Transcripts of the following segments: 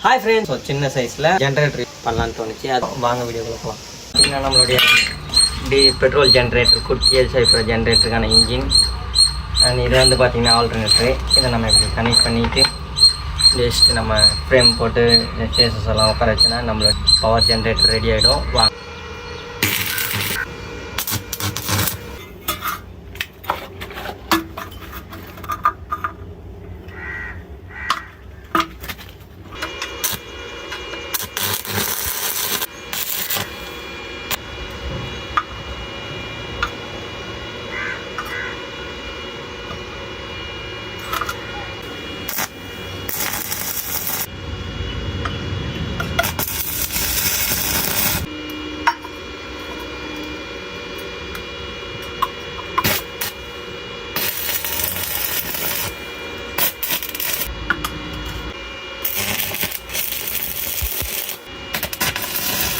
Hi friends, ஒரு சின்ன சைஸில் ஜென்ரேட்டர் பண்ணலான்னு தோணுச்சு. அது வாங்க வீடியோக்குள்ள போகலாம். பார்த்தீங்கன்னா நம்மளுடைய பெட்ரோல் ஜென்ரேட்டர் குட்டியல் சைஃபர் ஜென்ரேட்டருக்கான இன்ஜின் அண்ட் இது வந்து பார்த்திங்கன்னா ஆல்டர்னேட்டரு. இதை நம்ம இப்படி கனெக்ட் பண்ணிவிட்டு ஜஸ்ட் நம்ம ஃப்ரேம் போட்டு சேசஸ் எல்லாம் உட்கார வச்சுன்னா நம்மளோட பவர் ஜென்ரேட்டர் ரெடி ஆகிடும். வாங்க.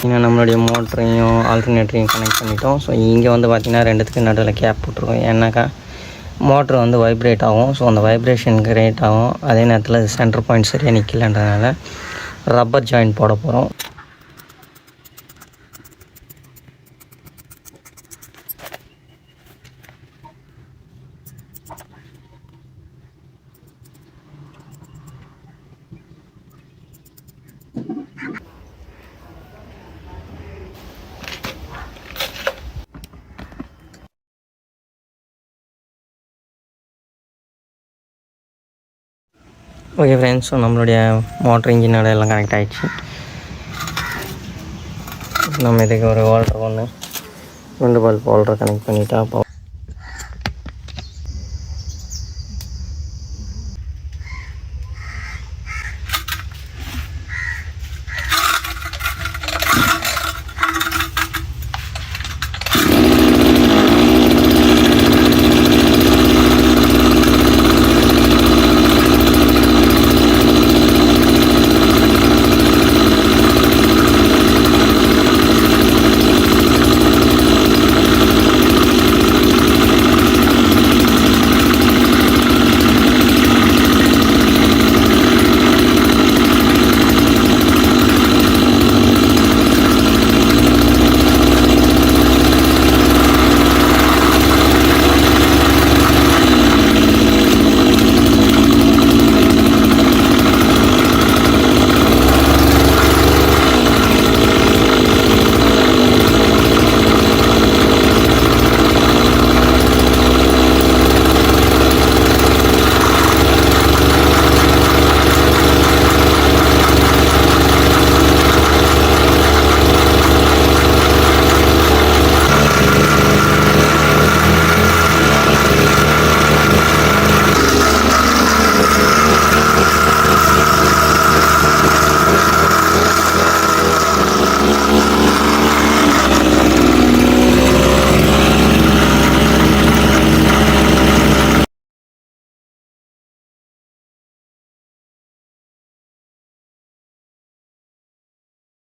இன்னும் நம்மளுடைய மோட்டரையும் ஆல்டர்னேட்டரையும் கனெக்ட் பண்ணிட்டோம். ஸோ இங்கே வந்து பார்த்திங்கன்னா ரெண்டுத்துக்கு நடுவில் கேப் போட்டிருக்கோம். ஏன்னாக்கா மோட்ரு வந்து வைப்ரேட் ஆகும். ஸோ அந்த வைப்ரேஷன் கிரியேட் ஆகும். அதே நேரத்தில் சென்டர் பாயிண்ட் சரியாக நிற்கலன்றதுனால ரப்பர் ஜாயிண்ட் போட போகிறோம். ஓகே ஃப்ரெண்ட்ஸ், ஸோ நம்மளுடைய மோட்டர் இன்ஜினோட எல்லாம் கனெக்ட் ஆகிடுச்சு. நம்ம இதுக்கு ஒரு ஹோல்டர் 2 பல்ப் ஹோல்டர் கனெக்ட் பண்ணிட்டா